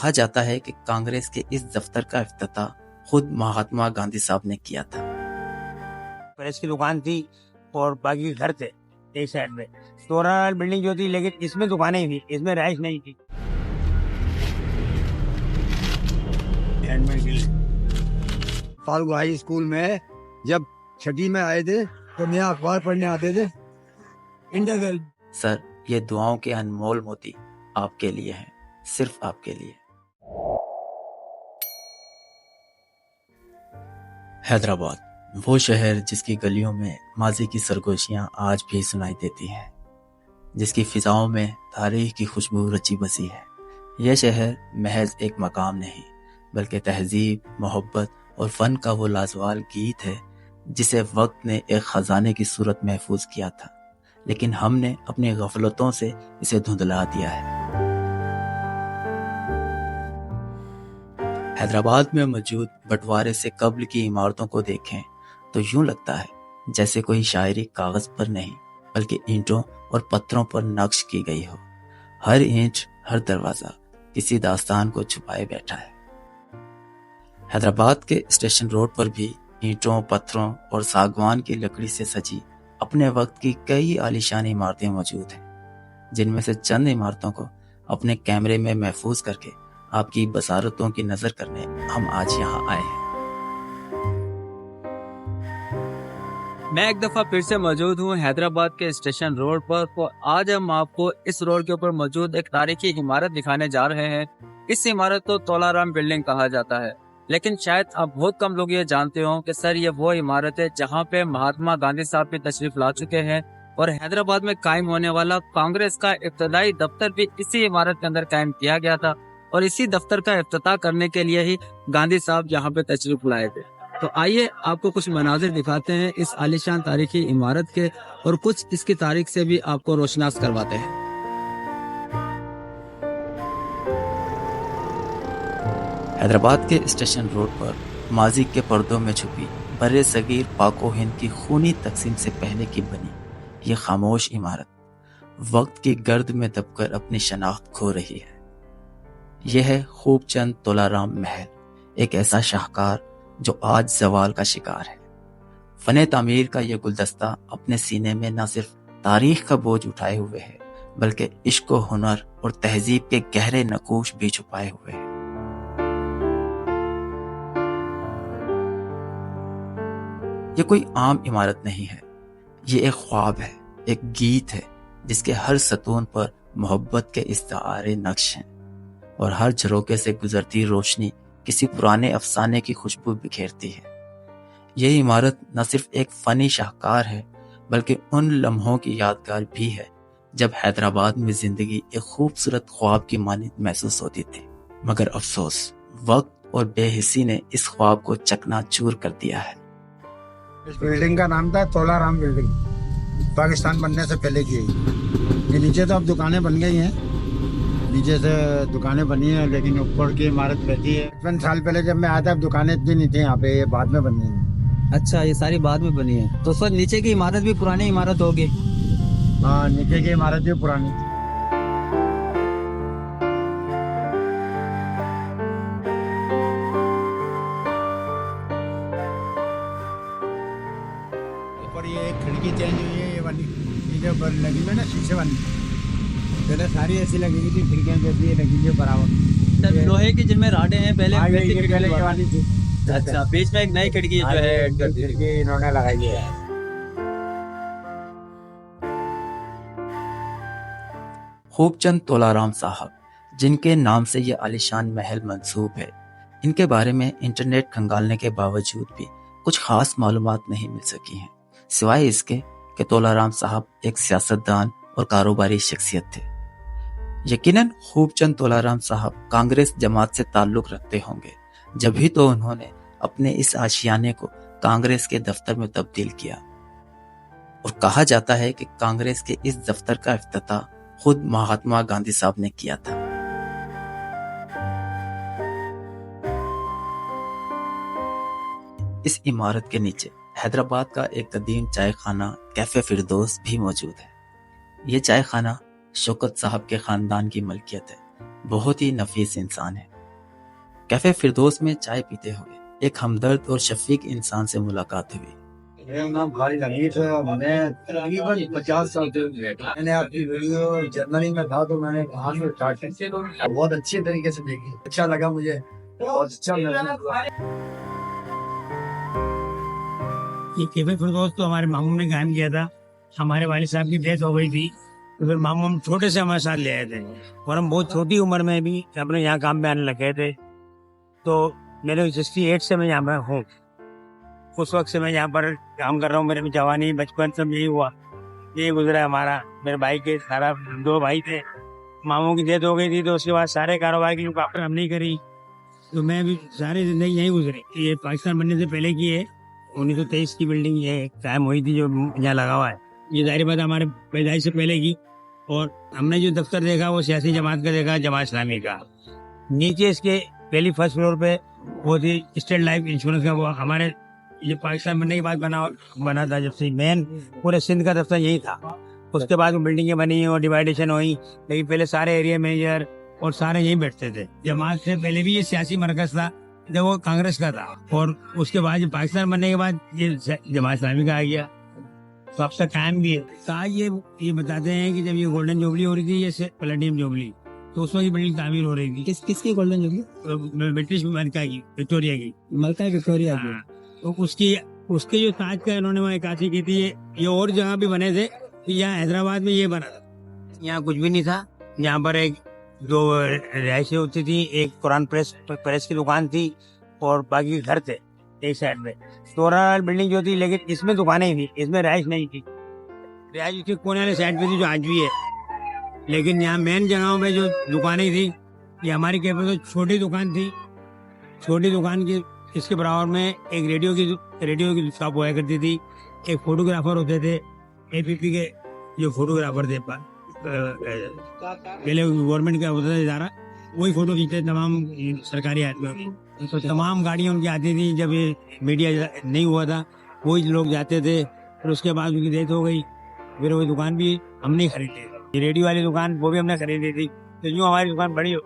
कहा जाता है कि कांग्रेस के इस दफ्तर का इफ्तिताह खुद महात्मा गांधी साहब ने किया था। प्रेस की दुकान थी और बाकी घर थे एक साइड में। तोलाराम बिल्डिंग जो थी, लेकिन इसमें दुकानें ही थी, इसमें रहाइश नहीं थी। फाल्गु हाई स्कूल में जब छठी में आए थे तो मैं अखबार पढ़ने आते थे। इंडिया सर, ये दुआओं के अनमोल मोती आपके लिए हैं, सिर्फ आपके लिए। हैदराबाद, वो शहर जिसकी गलियों में माजी की सरगोशियां आज भी सुनाई देती हैं, जिसकी फिजाओं में तारीख की खुशबू रची बसी है। यह शहर महज एक मकाम नहीं, बल्कि तहजीब, मोहब्बत और फन का वो लाजवाल गीत है जिसे वक्त ने एक खजाने की सूरत महफूज किया था, लेकिन हमने अपनी गफलतों से इसे धुंधला दिया है। हैदराबाद में मौजूद बंटवारे से कब्ल की इमारतों को देखें तो यूं लगता है जैसे कोई शायरी कागज पर नहीं बल्कि ईंटों और पत्थरों पर नक्श की गई हो। हर ईंट, हर दरवाजा किसी दास्तान को छुपाए बैठा है। हैदराबाद के स्टेशन रोड पर भी ईंटों, पत्थरों और सागवान की लकड़ी से सजी अपने वक्त की कई आलीशान इमारतें मौजूद हैं, जिनमें से चंद इमारतों को अपने कैमरे में महफूज करके आपकी बसारतों की नजर करने हम आज यहाँ आए हैं। मैं एक दफा फिर से मौजूद हूँ हैदराबाद के स्टेशन रोड पर। तो आज हम आपको इस रोड के ऊपर मौजूद एक तारीखी इमारत दिखाने जा रहे हैं। इस इमारत को तोलाराम बिल्डिंग कहा जाता है, लेकिन शायद अब बहुत कम लोग ये जानते हो कि सर ये वो इमारत है जहाँ पे महात्मा गांधी साहब भी तशरीफ ला चुके हैं और हैदराबाद में कायम होने वाला कांग्रेस का इब्तदाई दफ्तर भी इसी इमारत के अंदर कायम किया गया था और इसी दफ्तर का इफ्तिताह करने के लिए ही गांधी साहब यहाँ पे तशरीफ लाए थे। तो आइए आपको कुछ मनाजिर दिखाते हैं इस आलीशान तारीखी इमारत के और कुछ इसकी तारीख से भी आपको रोशनास करवाते हैं। हैदराबाद के स्टेशन रोड पर माजी के पर्दों में छुपी बर्रे सगीर पाको हिंद की खूनी तकसीम से पहले की बनी ये खामोश इमारत वक्त की गर्द में दबकर अपनी शनाख्त खो रही है। यह है खूबचंद तोलाराम महल, एक ऐसा शाहकार जो आज जवाल का शिकार है। फने तामीर का यह गुलदस्ता अपने सीने में न सिर्फ तारीख का बोझ उठाए हुए है बल्कि इश्क व हुनर और तहजीब के गहरे नकूश भी छुपाए हुए है। यह कोई आम इमारत नहीं है, ये एक ख्वाब है, एक गीत है जिसके हर सतून पर मोहब्बत के इस्तारे नक्श हैं और हर झरोके से गुजरती रोशनी किसी पुराने अफसाने की खुशबू बिखेरती है। यह इमारत न सिर्फ एक फनी शाहकार है बल्कि उन लम्हों की यादगार भी है जब हैदराबाद में जिंदगी एक खूबसूरत ख्वाब की मानिंद महसूस होती थी। मगर अफसोस, वक्त और बेहिसी ने इस ख्वाब को चकनाचूर कर दिया है। इस बिल्डिंग का नाम था तोलाराम बिल्डिंग, पाकिस्तान बनने से पहले की। ये नीचे तो अब दुकानें बन गई हैं, नीचे से दुकानें बनी है, लेकिन ऊपर की इमारत बैठी है। 55 साल पहले जब मैं आया था दुकानें इतनी नहीं थी यहाँ पे, ये बाद में बनी है। अच्छा, ये सारी बाद में बनी है। तो सर नीचे की इमारत भी पुरानी इमारत होगी? हाँ, नीचे की इमारत भी पुरानी थी। ऊपर ये एक खिड़की चेंज हुई है, ये वाली लगी है ना शीशे वाली, पहले सारी ऐसी लगी हुई थी, खिड़कियां जैसी ये लगी हुई बराबर। लोहे की जिनमें राडें हैं पहले पहले ये वाली थी। अच्छा, बीच में एक नई खिड़की जो है ऐड कर दी खिड़की इन्होंने लगाई है। खूबचंद तोलाराम साहब, जिनके नाम से यह आलीशान महल मंसूब है, इनके बारे में इंटरनेट खंगालने के बावजूद भी कुछ खास मालूमात नहीं मिल सकी हैं, सिवाय इसके कि तोलाराम साहब एक सियासतदान और कारोबारी शख्सियत थे। यकीनन खूबचंद तोलाराम साहब कांग्रेस जमात से ताल्लुक रखते होंगे, जभी तो उन्होंने अपने इस आशियाने को कांग्रेस के दफ्तर में तब्दील किया। और कहा जाता है कि कांग्रेस के इस दफ्तर का इफ्तिताह खुद महात्मा गांधी साहब ने किया था। इस इमारत के नीचे हैदराबाद का एक कदीम चाय खाना कैफे फिरदौस भी मौजूद है। ये चाय खाना शौकत साहब के खानदान की मलकियत है। बहुत ही नफीस इंसान है। कैफे फिरदौस में चाय पीते हुए एक हमदर्द और शफीक इंसान से मुलाकात हुई। मेरा नाम खालिद हनीफ है। मैं तकरीबन 50 साल से मैंने आपकी वीडियो जर्मनी में था तो मैंने वहाँ से स्टार्ट की, बहुत अच्छे तरीके से देखी, अच्छा लगा मुझे, बहुत अच्छा लगा। ये कैफे फिरदौस तो हमारे मामू ने कायम किया था। हमारे वालिद साहब की डेथ हो गई थी तो फिर मामू हम छोटे से हमारे साथ ले आए थे और हम बहुत छोटी उम्र में भी अपने यहाँ काम में आने लगे थे। तो मेरे 68 से मैं यहाँ पर हूँ। उस वक्त से मैं यहाँ पर काम कर रहा हूँ। मेरे भी जवानी बचपन सब यही हुआ, यही गुजरा है हमारा। मेरे भाई के सारा 2 भाई थे, मामू की डेथ हो गई थी तो उसके बाद सारे कारोबार की वापस हम नहीं करी, तो मैं भी सारी जिंदगी यहीं गुजरी। ये पाकिस्तान बनने से पहले की है, 1923 की बिल्डिंग ये कायम हुई थी जो यहाँ लगा हुआ है। ये जाहिर बात हमारे पैदाइश से पहले की। और हमने जो दफ्तर देखा वो सियासी जमात का देखा, जमात इस्लामी का। नीचे इसके पहली फर्स्ट फ्लोर पे वो थी स्टेट लाइफ इंश्योरेंस का। वो हमारे ये पाकिस्तान बनने के बाद बना था, जब से मेन पूरे सिंध का दफ्तर यही था। उसके बाद वो बिल्डिंगें बनी और डिवाइडेशन हुई, लेकिन पहले सारे एरिया मैनेजर और सारे यहीं बैठते थे। जमात से पहले भी ये सियासी मरकज था जब वो कांग्रेस का था, और उसके बाद जब पाकिस्तान बनने के बाद ये जमात इस्लामी का आ गया, तो अब तक कायम भी है। तो ये बताते हैं कि जब ये गोल्डन जुबली हो रही थी, ये प्लेटिनम जुबली, तो उस वक्त बिल्डिंग तामीर हो रही थी। किसकी गोल्डन जुबली? ब्रिटिश अमेरिका की, विक्टोरिया की, मलका विक्टोरिया की। तो उसके जो ताज का इन्होंने वहाँ इक्कासी की थी। ये और जगह भी बने थे, यहाँ हैदराबाद में ये बना था। यहाँ कुछ भी नहीं था। यहाँ पर 2 रिहायशें होती थी, एक कुरान प्रेस की दुकान थी और बाकी घर थे एक साइड में। तोरा बिल्डिंग जो थी, लेकिन इसमें दुकानें ही थी, इसमें रिहायश नहीं थी। रिहायश उसके कोने वाले साइड पे थी जो आज भी है, लेकिन यहाँ मेन जगहों में जो दुकानें थी, ये हमारी कैफे तो छोटी दुकान थी। छोटी दुकान की इसके बराबर में एक रेडियो की शॉप हुआ करती थी, एक फोटोग्राफर होते थे, APP के जो फोटोग्राफर थे, पहले गवर्नमेंट का होता था इदारा, वही फोटो खींचते तमाम सरकारी आदमी। तो तमाम गाड़ियाँ उनकी आती थी। जब ये मीडिया नहीं हुआ था, वही लोग जाते थे। फिर उसके बाद उनकी डेथ हो गई, फिर वो दुकान भी हमने खरीदी। ये रेडियो वाली दुकान वो भी हमने खरीदी थी। तो यूँ हमारी दुकान बड़ी हो।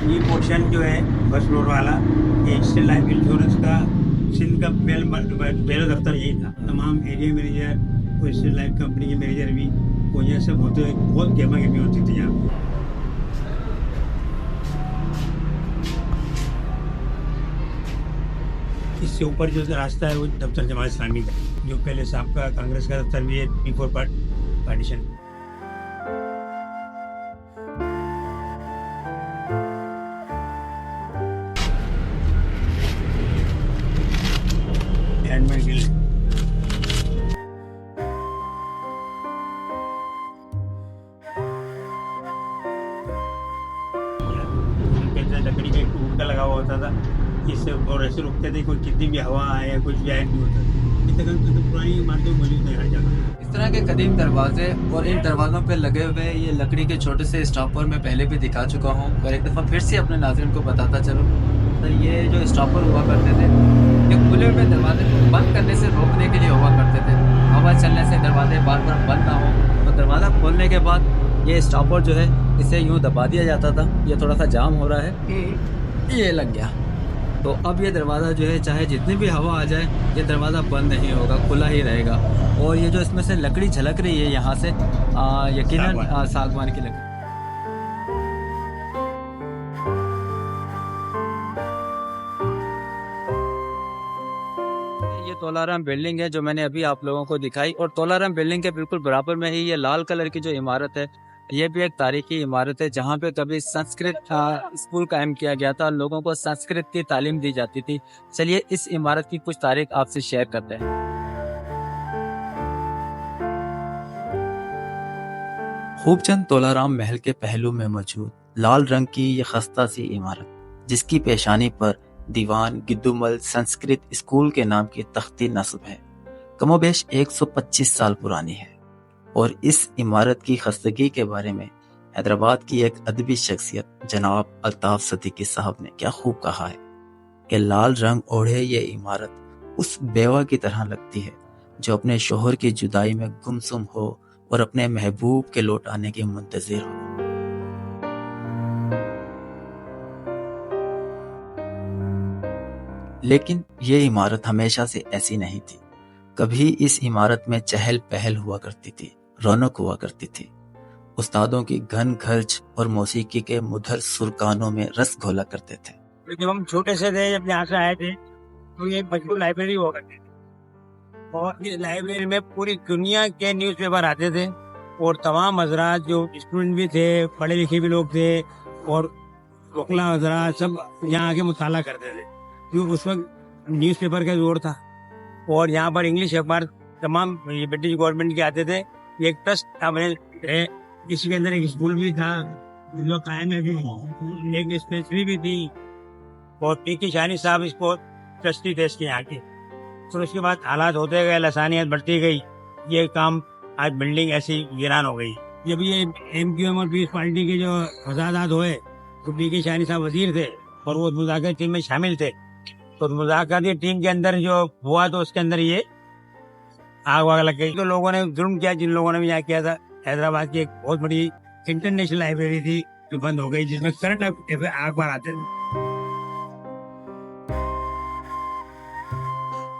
ये पोर्शन जो है फर्स्ट फ्लोर वाला, ये स्टेट लाइफ इंश्योरेंस का सिंध का पहला दफ्तर यही था। तमाम एरिया मैनेजर और स्टेट लाइफ कंपनी के मैनेजर भी वो ये सब होते हुए बहुत गेमा गेमी होती थी यहाँ। इससे ऊपर जो रास्ता है वो दफ्तर जमात इस्लामी का, जो पहले साहब का कांग्रेस का दफ्तर भी है, बिफोर पार्टीशन। लकड़ी का एक टूट लगा हुआ होता था, इससे और ऐसे रुकते थे, कोई कितनी भी हवा आए या कुछ भी आए नहीं होता। इस तरह तो पुरानी इमारतें मौजूद है हर जगह। इस तरह के कदीम दरवाजे और इन दरवाज़ों पर लगे हुए ये लकड़ी के छोटे से स्टॉपर मैं पहले भी दिखा चुका हूँ, और एक दफ़ा फिर से अपने नाज़रीन को बताता चलूँ। तो ये जो स्टॉपर हुआ करते थे, ये खुले हुए दरवाजे को बंद करने से रोकने के लिए हुआ करते थे। हवा चलने से दरवाजे बार बार बंद ना हो, तो दरवाज़ा खोलने के बाद ये स्टॉपर जो है इसे यूँ दबा दिया जाता था। ये थोड़ा सा जाम हो रहा है, ये लग गया। तो अब ये दरवाज़ा जो है, चाहे जितनी भी हवा आ जाए, ये दरवाज़ा बंद नहीं होगा, खुला ही रहेगा। और ये जो इसमें से लकड़ी झलक रही है यहाँ से, यकीनन सागवान की लकड़ी। ये तोलाराम बिल्डिंग है जो मैंने अभी आप लोगों को दिखाई, और तोलाराम बिल्डिंग के बिल्कुल बराबर में ही ये लाल कलर की जो इमारत है, ये भी एक तारीखी इमारत है जहाँ पे कभी संस्कृत स्कूल कायम किया गया था, लोगों को संस्कृत की तालीम दी जाती थी। चलिए इस इमारत की कुछ तारीख आपसे शेयर करते हैं। खूबचंद तोलाराम महल के पहलू में मौजूद लाल रंग की ये खस्ता सी इमारत, जिसकी पेशानी पर दीवान गिद्दूमल संस्कृत स्कूल के नाम की तख्ती नस्ब है, कमोबेश 125 साल पुरानी है। और इस इमारत की खस्तगी के बारे में हैदराबाद की एक अदबी शख्सियत जनाब अल्ताफ सदीकी साहब ने क्या खूब कहा है कि लाल रंग ओढ़े ये इमारत उस बेवा की तरह लगती है जो अपने शोहर की जुदाई में गुमसुम हो और अपने महबूब के लौट आने की मुंतजिर हो। लेकिन ये इमारत हमेशा से ऐसी नहीं थी। कभी इस इमारत में चहल पहल हुआ करती थी, रौनक हुआ करती थी। उस्तादों की घन खर्च और मौसीकी के मुधर सुरकानों में रस घोला करते थे। जब हम छोटे से थे, जब यहाँ से आए थे, तो ये बचपन लाइब्रेरी हुआ करती थी और इस लाइब्रेरी में पूरी दुनिया के न्यूज़पेपर आते थे और तमाम हजरात जो स्टूडेंट भी थे, पढ़े लिखे भी लोग थे और वकला हजरात सब यहाँ आके मुताला करते थे, क्योंकि उस वक्त न्यूज़पेपर का जोर था और यहाँ पर इंग्लिश अखबार तमाम ये ब्रिटिश गवर्नमेंट के आते थे। एक ट्रस्ट था बने, इसके अंदर एक स्कूल भी था जो कायम है भी, एक डिस्पेंसरी भी थी और पी.के. शानी साहब इसको ट्रस्टी थे इसके यहाँ के। तो उसके बाद हालात होते गए, लसानियत बढ़ती गई, ये काम आज बिल्डिंग ऐसी वीरान हो गई। जब ये MQM और पीस पार्टी के जो फसादात हुए तो पी.के. शानी साहब वजीर थे और वो मुज़ाकराती टीम में शामिल थे। तो मुज़ाकराती टीम के अंदर जो हुआ तो उसके अंदर ये आग वाग लग गई। तो लोगों ने जुल्म किया, जिन लोगों ने भी यहाँ किया था। हैदराबाद की एक बहुत बड़ी इंटरनेशनल लाइब्रेरी थी जो बंद हो गई, जिसमें करंट अखबार आते थे।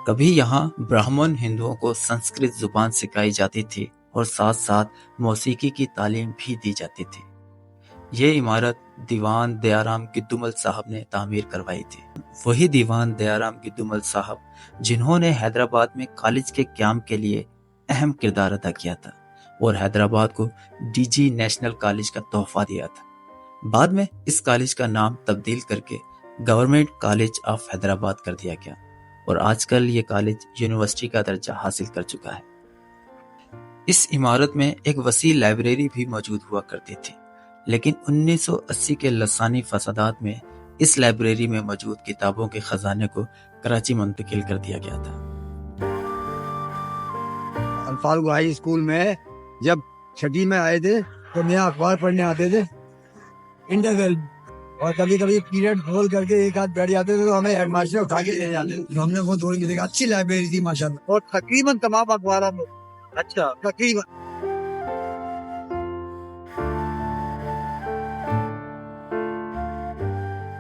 कभी यहाँ ब्राह्मण हिंदुओं को संस्कृत जुबान सिखाई जाती थी और साथ साथ मौसीकी की तालीम भी दी जाती थी। ये इमारत दीवान दयाराम गिद्दुमल साहब ने तामीर करवाई थी। वही दीवान दयाराम गिद्दुमल साहब जिन्होंने हैदराबाद में कॉलेज के क़याम के लिए अहम किरदार अदा किया था और हैदराबाद को DG नेशनल कॉलेज का तोहफा दिया था। बाद में इस कॉलेज का नाम तब्दील करके गवर्नमेंट कॉलेज ऑफ हैदराबाद कर दिया गया और आजकल ये कॉलेज यूनिवर्सिटी का दर्जा हासिल कर चुका है। इस इमारत में एक वसी लाइब्रेरी भी मौजूद हुआ करती थी, लेकिन 1980 के लसानी फसादात में इस लाइब्रेरी में मौजूद किताबों के खजाने को कराची मुंतकिल कर दिया गया था। अल्फाल हाई स्कूल में जब छठी में आए थे तो नया अखबार पढ़ने आते थे इंटरवल, और कभी कभी पीरियड खोल करके एक आध बैठ जाते थे तो हमें हेडमास्टर उठा के ले जाते थे। तो हमने वो थोड़ी देखा, अच्छी लाइब्रेरी थी माशाल्लाह और तकरीबन तमाम अखबार में अच्छा तकरीबन।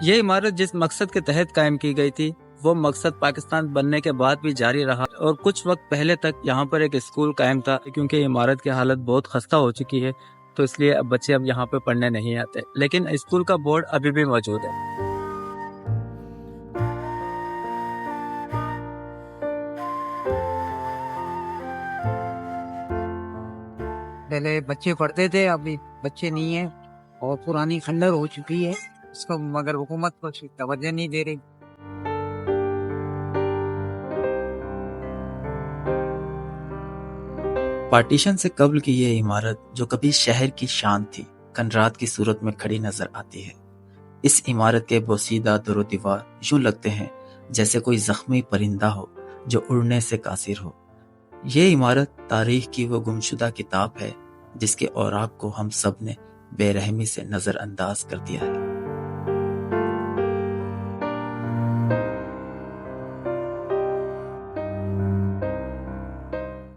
ये इमारत जिस मकसद के तहत कायम की गई थी वो मकसद पाकिस्तान बनने के बाद भी जारी रहा और कुछ वक्त पहले तक यहाँ पर एक स्कूल कायम था। क्योंकि इमारत की हालत बहुत खस्ता हो चुकी है तो इसलिए अब बच्चे अब यहाँ पे पढ़ने नहीं आते, लेकिन स्कूल का बोर्ड अभी भी मौजूद है। पहले बच्चे पढ़ते थे, अभी बच्चे नहीं है और पुरानी खंडर हो चुकी है इसको, मगर हुकूमत को तवज्जो नहीं दे रही। पार्टीशन से कब्ल की ये इमारत जो कभी शहर की शान थी, खंडरात की सूरत में खड़ी नजर आती है। इस इमारत के बोसीदा दरो दीवार यूं लगते हैं जैसे कोई जख्मी परिंदा हो जो उड़ने से कासिर हो। ये इमारत तारीख की वो गुमशुदा किताब है जिसके औराक को हम सब ने बेरहमी से नजरअंदाज कर दिया है।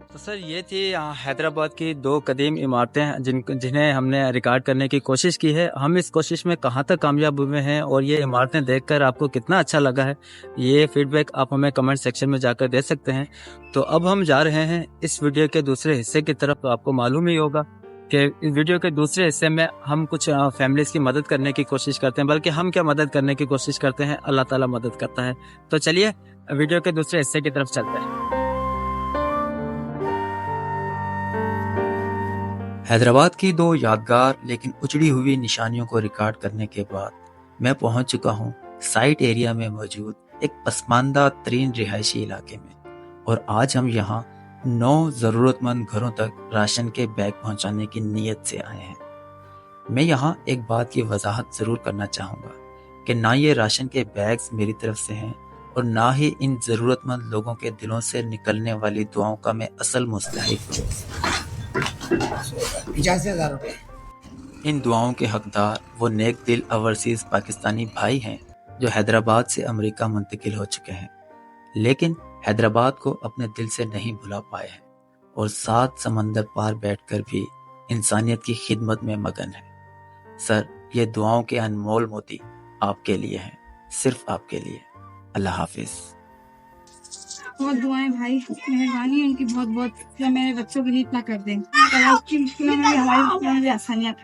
तो सर ये थी हैदराबाद की दो कदीम इमारतें जिन्हें हमने रिकॉर्ड करने की कोशिश की है। हम इस कोशिश में कहाँ तक कामयाब हुए हैं और ये इमारतें देखकर आपको कितना अच्छा लगा है, ये फीडबैक आप हमें कमेंट सेक्शन में जाकर दे सकते हैं। तो अब हम जा रहे हैं इस वीडियो के दूसरे हिस्से की तरफ। तो आपको मालूम ही होगा कि इस वीडियो के दूसरे हिस्से में हम कुछ फैमिलीज की मदद करने की कोशिश करते हैं, बल्कि हम क्या मदद करने की कोशिश करते हैं, अल्लाह ताला मदद करता है। तो चलिए वीडियो के दूसरे हिस्से की तरफ चलते हैं। हैदराबाद की दो यादगार लेकिन उजड़ी हुई निशानियों को रिकॉर्ड करने के बाद मैं पहुंच चुका हूं साइट एरिया में मौजूद एक पसमानदा तरीन रिहायशी इलाके में, और आज हम यहां 9 जरूरतमंद घरों तक राशन के बैग पहुंचाने की नीयत से आए हैं। मैं यहां एक बात की वजाहत जरूर करना चाहूंगा कि ना ये राशन के बैग्स मेरी तरफ से हैं और ना ही इन जरूरतमंद लोगों के दिलों से निकलने वाली दुआओं का मैं असल मुस्तहिक हूं। 85,000 रुपए इन दुआओं के हकदार वो नेक दिल ओवरसीज पाकिस्तानी भाई हैं जो हैदराबाद से अमेरिका मुंतकिल हो चुके हैं, लेकिन हैदराबाद को अपने दिल से नहीं भुला पाए हैं और 7 समंदर पार बैठकर भी इंसानियत की खिदमत में मगन है। सर, ये दुआओं के अनमोल मोती आपके लिए हैं, सिर्फ आपके लिए। अल्लाह हाफिज। बहुत दुआएं भाई, मेहरबानी उनकी बहुत बहुत, जो मेरे बच्चों के लिए इतना कर दें। की मुश्किलों में भी हमारी मुश्किलों में भी आसानियाँ